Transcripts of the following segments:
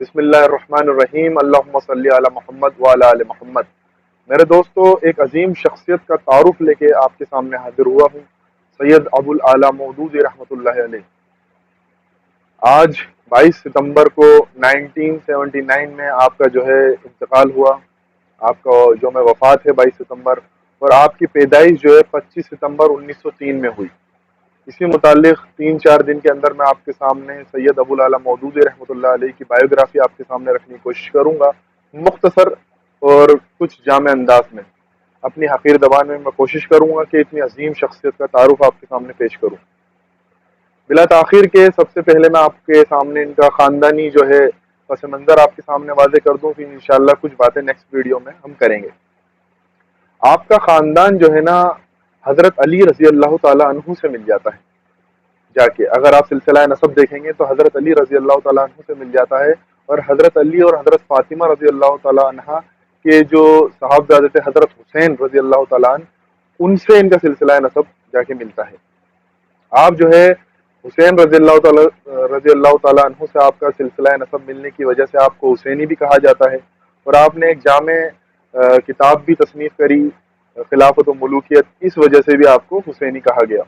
بسم اللہ الرحمن الرحیم، اللہم صلی علی محمد وعلی آل محمد۔ میرے دوستو، ایک عظیم شخصیت کا تعارف لے کے آپ کے سامنے حاضر ہوا ہوں، سید ابو العلا مودودی رحمۃ اللہ علیہ۔ آج 22 ستمبر کو 1979 میں آپ کا جو ہے انتقال ہوا، آپ کا یوم وفات ہے 22 ستمبر، اور آپ کی پیدائش جو ہے 25 ستمبر 1903 میں ہوئی۔ اسی متعلق 3-4 دن کے اندر میں آپ کے سامنے سید ابو العلا مودودی رحمۃ اللہ علیہ کی بایوگرافی آپ کے سامنے رکھنے کی کوشش کروں گا، مختصر اور کچھ جامع انداز میں۔ اپنی حقیر زبان میں کوشش کروں گا کہ اتنی عظیم شخصیت کا تعارف آپ کے سامنے پیش کروں۔ بلا تاخیر کے سب سے پہلے میں آپ کے سامنے ان کا خاندانی جو ہے پس منظر آپ کے سامنے واضح کر دوں، پھر انشاءاللہ کچھ باتیں نیکسٹ ویڈیو میں ہم کریں گے۔ آپ کا خاندان جو ہے نا حضرت علی رضی اللہ تعالی عنہ سے مل جاتا ہے، جا کے اگر آپ سلسلہ نسب دیکھیں گے تو حضرت علی رضی اللہ تعالیٰ عنہ سے مل جاتا ہے، اور حضرت علی اور حضرت فاطمہ رضی اللہ تعالیٰ عنہ کے جو صاحبزادے تھے حضرت حسین رضی اللہ تعالیٰ عنہ، ان سے ان کا سلسلہ نسب جا کے ملتا ہے۔ آپ جو ہے حسین رضی اللہ تعالیٰ عنہ سے آپ کا سلسلہ نسب ملنے کی وجہ سے آپ کو حسینی بھی کہا جاتا ہے، اور آپ نے ایک جامع کتاب بھی تصنیف کری، خلافت و ملوکیت، اس وجہ سے بھی آپ کو حسینی کہا گیا۔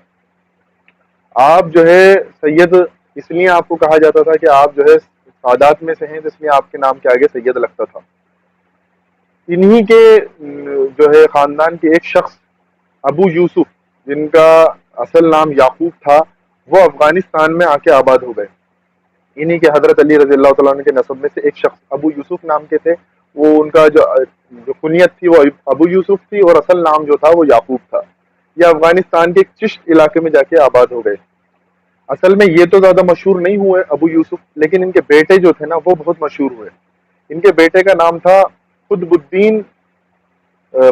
آپ جو ہے سید اس لیے آپ کو کہا جاتا تھا کہ آپ جو ہے سادات میں سے ہیں، اس لیے آپ کے نام کے آگے سید لگتا تھا۔ انہی کے جو ہے خاندان کے ایک شخص ابو یوسف، جن کا اصل نام یعقوب تھا، وہ افغانستان میں آ کے آباد ہو گئے۔ انہی کے حضرت علی رضی اللہ تعالیٰ عنہ کے نسب میں سے ایک شخص ابو یوسف نام کے تھے، وہ ان کا جو کنیت تھی وہ ابو یوسف تھی، اور اصل نام جو تھا وہ یعقوب تھا۔ یہ افغانستان کے ایک چشت علاقے میں جا کے آباد ہو گئے۔ اصل میں یہ تو زیادہ مشہور نہیں ہوئے ابو یوسف، لیکن ان کے بیٹے جو تھے نا وہ بہت مشہور ہوئے۔ ان کے بیٹے کا نام تھا قطب الدین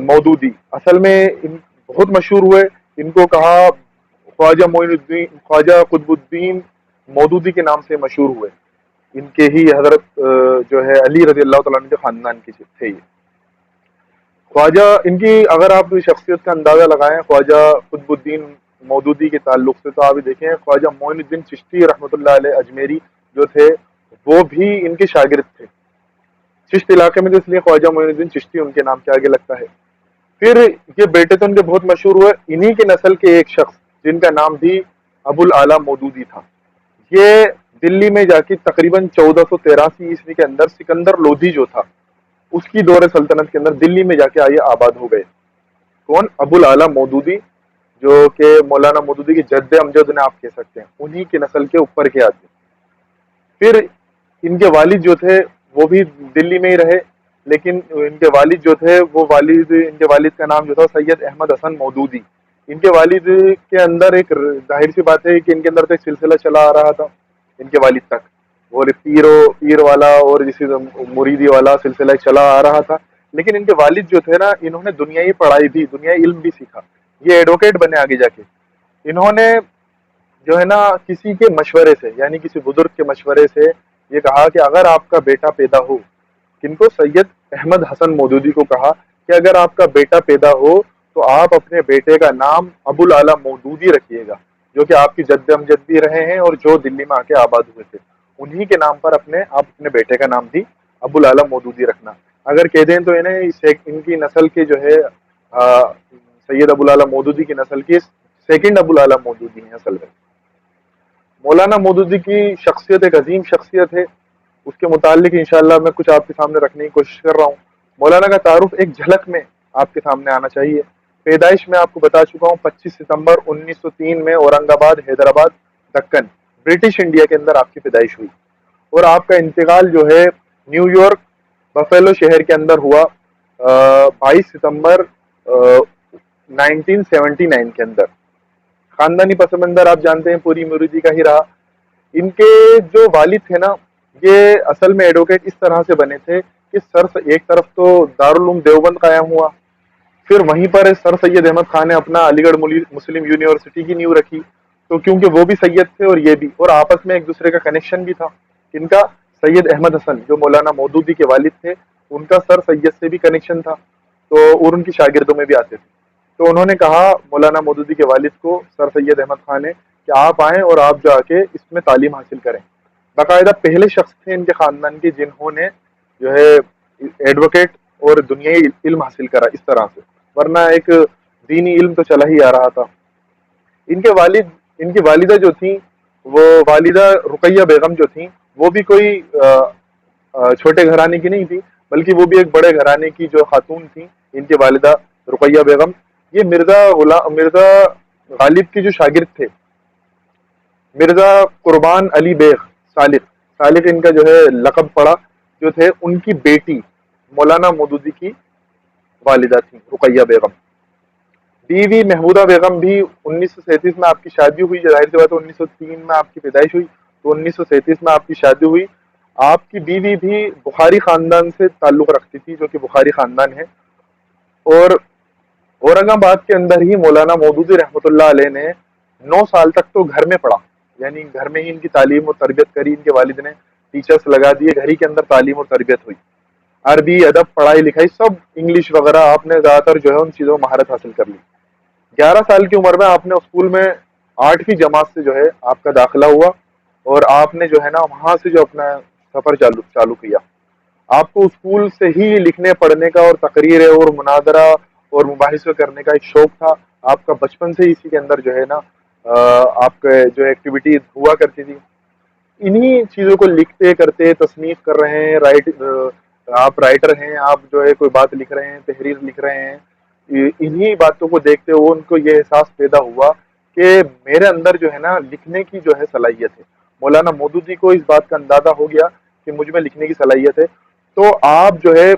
مودودی۔ اصل میں ان بہت مشہور ہوئے، ان کو کہا خواجہ معین الدین، خواجہ قطب الدین مودودی کے نام سے مشہور ہوئے۔ ان کے ہی حضرت جو ہے علی رضی اللہ تعالیٰ عنہ کے خاندان کے تھے یہ خواجہ۔ ان کی اگر آپ شخصیت کا اندازہ لگائیں خواجہ قطب الدین مودودی کے تعلق سے، تو آپ دیکھیں خواجہ معین الدین چشتی رحمۃ اللہ علیہ اجمیری جو تھے وہ بھی ان کے شاگرد تھے۔ چشت علاقے میں تو اس لیے خواجہ معین الدین چشتی ان کے نام کے آگے لگتا ہے۔ پھر یہ بیٹے تو ان کے بہت مشہور ہوئے، انہی کے نسل کے ایک شخص جن کا نام بھی ابو العلا مودودی تھا، یہ دلی میں جا کے تقریباً 1483 کے اندر سکندر لودھی جو تھا اس کی دور سلطنت کے اندر دلی میں جا کے آئیے آباد ہو گئے۔ کون؟ ابو العلا مودودی، جو کہ مولانا مودودی کے جد امجد نے آپ کہہ سکتے ہیں، انہی کے نسل کے اوپر کے آتے۔ پھر ان کے والد جو تھے وہ بھی دلی میں ہی رہے، لیکن ان کے والد جو تھے وہ ان کے والد کا نام جو تھا سید احمد حسن مودودی۔ ان کے والد کے اندر ایک ظاہر سی بات ہے کہ ان کے اندر تو ایک سلسلہ چلا آ رہا تھا ان کے والد تک، وہ پیر والا اور جسی مریدی والا سلسلہ چلا آ رہا تھا، لیکن ان کے والد جو تھے نا انہوں نے دنیائی پڑھائی بھی، دنیائی علم بھی سیکھا، یہ ایڈوکیٹ بنے آگے جا کے۔ انہوں نے جو ہے نا کسی کے مشورے سے، یعنی کسی بزرگ کے مشورے سے یہ کہا کہ اگر آپ کا بیٹا پیدا ہو، کن کو؟ سید احمد حسن مودودی کو کہا کہ اگر آپ کا بیٹا پیدا ہو تو آپ اپنے بیٹے کا نام ابو العلا مودودی رکھیے گا، جو کہ آپ کی جد امجد بھی رہے ہیں اور جو دلی میں آ کے آباد ہوئے تھے، انہی کے نام پر آپ اپنے بیٹے کا نام بھی ابو العلا مودودی رکھنا۔ اگر کہہ دیں تو ان کی نسل کے جو ہے سید ابو العلا مودودی کی نسل کے سیکنڈ ابو العلا مودودی ہیں اصل میں۔ مولانا مودودی کی شخصیت ایک عظیم شخصیت ہے، اس کے متعلق انشاءاللہ میں کچھ آپ کے سامنے رکھنے کی کوشش کر رہا ہوں۔ مولانا کا تعارف ایک جھلک میں آپ کے سامنے آنا چاہیے۔ پیدائش میں آپ کو بتا چکا ہوں 25 ستمبر 1903 میں اورنگ آباد، حیدرآباد، دکن، برٹش انڈیا کے اندر آپ کی پیدائش ہوئی، اور آپ کا انتقال جو ہے نیو یارک بفیلو شہر کے اندر ہوا 22 ستمبر 1979 کے اندر۔ خاندانی پس منظر آپ جانتے ہیں پوری مریدی کا ہی رہا۔ ان کے جو والد تھے نا یہ اصل میں ایڈوکیٹ اس طرح سے بنے تھے کہ ایک طرف تو دارالعلوم دیوبند قائم ہوا، پھر وہیں پر سر سید احمد خان نے اپنا علی گڑھ مسلم یونیورسٹی کی نیو رکھی، تو کیونکہ وہ بھی سید تھے اور یہ بھی، اور آپس میں ایک دوسرے کا کنیکشن بھی تھا۔ ان کا سید احمد حسن جو مولانا مودودی کے والد تھے ان کا سر سید سے بھی کنیکشن تھا، تو اور ان کی شاگردوں میں بھی آتے تھے۔ تو انہوں نے کہا مولانا مودودی کے والد کو، سر سید احمد خان نے، کہ آپ آئیں اور آپ جا کے اس میں تعلیم حاصل کریں۔ باقاعدہ پہلے شخص تھے ان کے خاندان کے جنہوں نے جو ہے ایڈوکیٹ اور دنیائی علم حاصل کرا اس طرح سے، ورنہ ایک دینی علم تو چلا ہی آ رہا تھا۔ ان کے والد، ان کی والدہ جو تھیں، وہ والدہ رقیہ بیگم جو تھیں، وہ بھی کوئی چھوٹے گھرانے کی نہیں تھی، بلکہ وہ بھی ایک بڑے گھرانے کی جو خاتون تھیں۔ ان کی والدہ رقیہ بیگم یہ مرزا غالب کے جو شاگرد تھے، مرزا قربان علی بیگ سالق، سالق ان کا جو ہے لقب پڑا، جو تھے ان کی بیٹی مولانا مودودی کی والدہ تھیں رقیہ بیگم۔ بیوی محمودہ بیگم بھی 1937 میں آپ کی شادی ہوئی، ظاہر سی بات ہے 1903 میں آپ کی پیدائش ہوئی تو 1937 میں آپ کی شادی ہوئی۔ آپ کی بیوی بھی بخاری خاندان سے تعلق رکھتی تھی، جو کہ بخاری خاندان ہے، اور اورنگ آباد کے اندر ہی مولانا مودودی رحمۃ اللہ علیہ نے 9 سال تک تو گھر میں پڑھا، یعنی گھر میں ہی ان کی تعلیم اور تربیت کری۔ ان کے والد نے ٹیچرز لگا دیے، گھر ہی کے اندر تعلیم اور تربیت ہوئی، عربی ادب پڑھائی لکھائی سب انگلش وغیرہ آپ نے زیادہ تر جو ہے ان چیزوں میں مہارت حاصل کر لی۔ 11 سال کی عمر میں آپ نے اسکول میں 8ویں جماعت سے جو ہے آپ کا داخلہ ہوا، اور آپ نے جو ہے نا وہاں سے جو اپنا سفر چالو کیا۔ آپ کو اسکول سے ہی لکھنے پڑھنے کا اور تقریریں اور مناظرہ اور مباحثے کرنے کا ایک شوق تھا۔ آپ کا بچپن سے اسی کے اندر جو ہے نا آپ کے جو ایکٹیویٹیز ہوا کرتی تھی، انہی چیزوں کو لکھتے کرتے تصنیف کر رہے ہیں، آپ رائٹر ہیں، آپ جو ہے کوئی بات لکھ رہے ہیں، تحریر لکھ رہے ہیں، انہی باتوں کو دیکھتے ہوئے ان کو یہ احساس پیدا ہوا کہ میرے اندر جو ہے نا لکھنے کی جو ہے صلاحیت ہے۔ مولانا مودودی کو اس بات کا اندازہ ہو گیا کہ مجھ میں لکھنے کی صلاحیت ہے، تو آپ جو ہے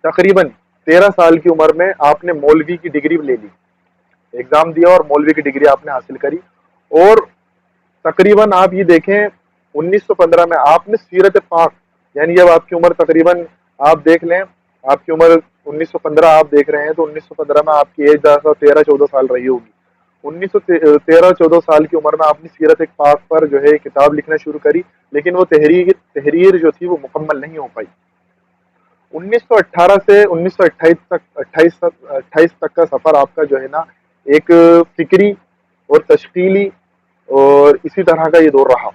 تقریباً 13 سال کی عمر میں آپ نے مولوی کی ڈگری لے لی، ایگزام دیا اور مولوی کی ڈگری آپ نے حاصل کری، اور تقریباً آپ یہ دیکھیں 1915 میں آپ نے سیرت پاک، یعنی جب آپ کی عمر تقریباً آپ دیکھ لیں، آپ کی عمر 1915 آپ دیکھ رہے ہیں تو 1915 میں آپ کی ایج 13-14 سال رہی ہوگی۔ 1913-14 سال کی عمر میں آپ نے سیرت پاک پر جو ہے کتاب لکھنا شروع کری، لیکن وہ تحریر جو تھی وہ مکمل نہیں ہو پائی۔ 1918 سے 1928 تک 28 تک کا سفر آپ کا جو ہے نا ایک فکری اور تشکیلی اور اسی طرح کا یہ دور رہا۔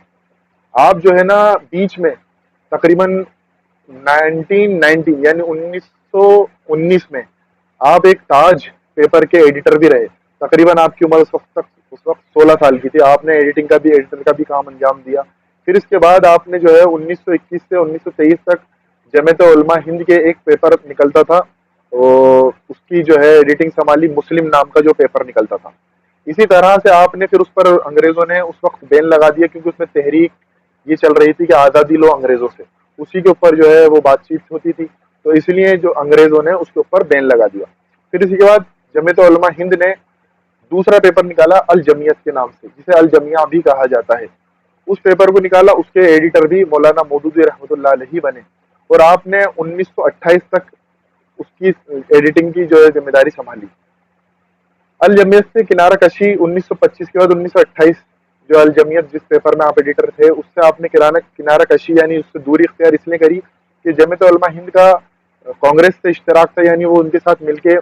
آپ جو ہے نا بیچ میں تقریباً 1990 یعنی 1919 میں آپ ایک تاج پیپر کے ایڈیٹر بھی رہے۔ تقریباً آپ کی عمر اس وقت 16 سال کی تھی۔ آپ نے ایڈیٹنگ کا بھی، ایڈیٹر کا بھی کام انجام دیا۔ پھر اس کے بعد آپ نے جو ہے 1921 سے 1923 تک جمعیت علماء ہند کے ایک پیپر نکلتا تھا، اور اس کی جو ہے ایڈیٹنگ سنبھالی، مسلم نام کا جو پیپر نکلتا تھا۔ اسی طرح سے آپ نے پھر اس پر انگریزوں نے اس وقت بین لگا دیا، کیونکہ اس میں تحریک یہ چل رہی تھی کہ آزادی لو انگریزوں سے، اسی کے اوپر جو ہے وہ بات چیت ہوتی تھی، تو اس لیے جو انگریزوں نے اس کے اوپر بین لگا دیا۔ پھر اسی کے بعد جمعیت علماء ہند نے دوسرا پیپر نکالا الجمیت کے نام سے، جسے الجمیہ بھی کہا جاتا ہے۔ اس پیپر کو نکالا، اس کے ایڈیٹر بھی مولانا مودودی رحمۃ اللہ علیہ بنے، اور آپ نے 1928 تک اس کی ایڈیٹنگ کی جو ہے ذمہ داری سنبھالی۔ الجمیت سے کنارہ کشی 1925 کے بعد 1928 جو الجمیت جس پیپر میں آپ ایڈیٹر تھے اس سے آپ نے کنارہ کشی یعنی اس سے دوری اختیار اس لیے کری کہ جمعیت علماء ہند کا کانگریس سے اشتراک تھا، یعنی وہ ان کے ساتھ مل کے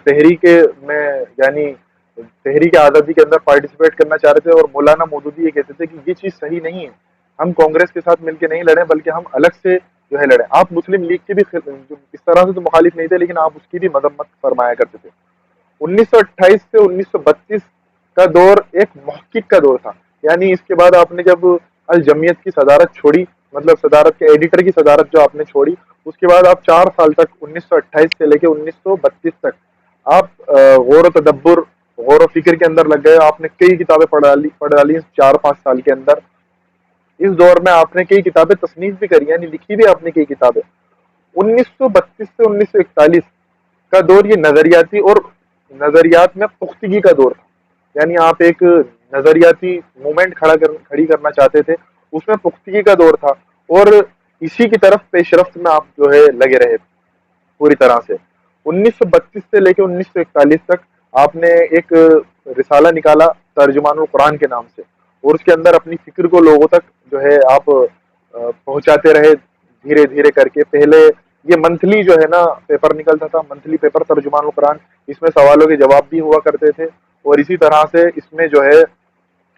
تحریک میں یعنی تحریک آزادی کے اندر پارٹیسپیٹ کرنا چاہ رہے تھے، اور مولانا مودودی یہ کہتے تھے کہ یہ چیز صحیح نہیں ہے، ہم کانگریس کے ساتھ مل کے نہیں لڑیں بلکہ ہم الگ سے جو ہے لڑیں۔ آپ مسلم لیگ کے بھی اس طرح سے تو مخالف نہیں تھے، لیکن آپ اس کی بھی مذمت فرمایا کرتے تھے۔ 1928 سے 1932 کا دور ایک محقق کا دور تھا، یعنی اس کے بعد آپ نے جب الجمیت کی صدارت چھوڑی، مطلب صدارت کے ایڈیٹر کی صدارت جو آپ نے چھوڑی، اس کے بعد آپ 4 سال تک 1928 سے لے کے 1932 تک آپ غور و تدبر، غور و فکر کے اندر لگ گئے۔ آپ نے کئی کتابیں پڑھ ڈالی 4-5 سال کے اندر۔ اس دور میں آپ نے کئی کتابیں تصنیف بھی کری، یعنی لکھی بھی آپ نے کئی کتابیں۔ 1932 سے 1941 کا دور یہ نظریاتی اور نظریات میں پختگی کا دور تھا، یعنی آپ ایک نظریاتی موومنٹ کھڑی کرنا چاہتے تھے، اس میں پختگی کا دور تھا، اور اسی کی طرف پیش رفت میں آپ جو ہے لگے رہے پوری طرح سے۔ 1932 سے لے کے 1941 تک آپ نے ایک رسالہ نکالا ترجمان القرآن کے نام سے، اور اس کے اندر اپنی فکر کو لوگوں تک جو ہے آپ پہنچاتے رہے دھیرے دھیرے کر کے۔ پہلے یہ منتھلی جو ہے نا پیپر نکلتا تھا، منتھلی پیپر ترجمان القرآن، اس میں سوالوں کے جواب بھی ہوا کرتے تھے، اور اسی طرح سے اس میں جو ہے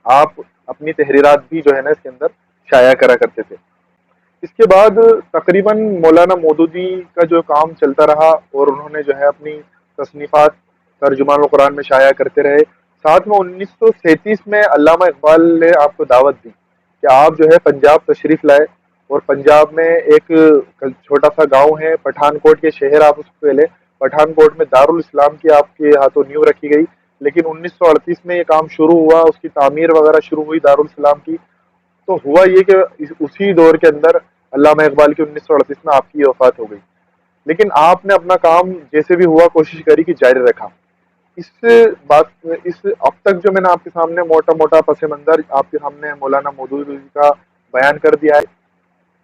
آپ اپنی تحریرات بھی جو ہے نا اس کے اندر شائع کرا کرتے تھے۔ اس کے بعد تقریباً مولانا مودودی کا جو کام چلتا رہا اور انہوں نے جو ہے اپنی تصنیفات ترجمان القرآن میں شائع کرتے رہے۔ ساتھ میں 1937 میں علامہ اقبال نے آپ کو دعوت دی کہ آپ جو ہے پنجاب تشریف لائے، اور پنجاب میں ایک چھوٹا سا گاؤں ہے پٹھان کوٹ کے شہر، آپ اس کو لے پٹھان کوٹ میں دارالاسلام کی آپ کے ہاتھوں نیو رکھی گئی۔ لیکن 1938 میں یہ کام شروع ہوا، اس کی تعمیر وغیرہ شروع ہوئی دارالاسلام کی۔ تو ہوا یہ کہ اسی دور کے اندر علامہ اقبال کی 1938 میں آپ کی یہ وفات ہو گئی۔ لیکن آپ نے اپنا کام جیسے بھی ہوا کوشش کری کہ جاری رکھا۔ اس اب تک جو میں نے آپ کے سامنے موٹا موٹا پس منظر آپ کے سامنے مولانا مودودی کا بیان کر دیا ہے،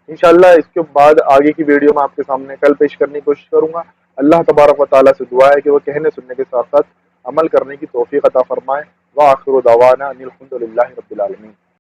انشاءاللہ اس کے بعد آگے کی ویڈیو میں آپ کے سامنے کل پیش کرنے کی کوشش کروں گا۔ اللہ تبارک و تعالیٰ سے دعا ہے کہ وہ کہنے سننے کے ساتھ ساتھ عمل کرنے کی توفیق عطا فرمائے۔ وآخر دعوانا ان الحمد للہ رب العالمین۔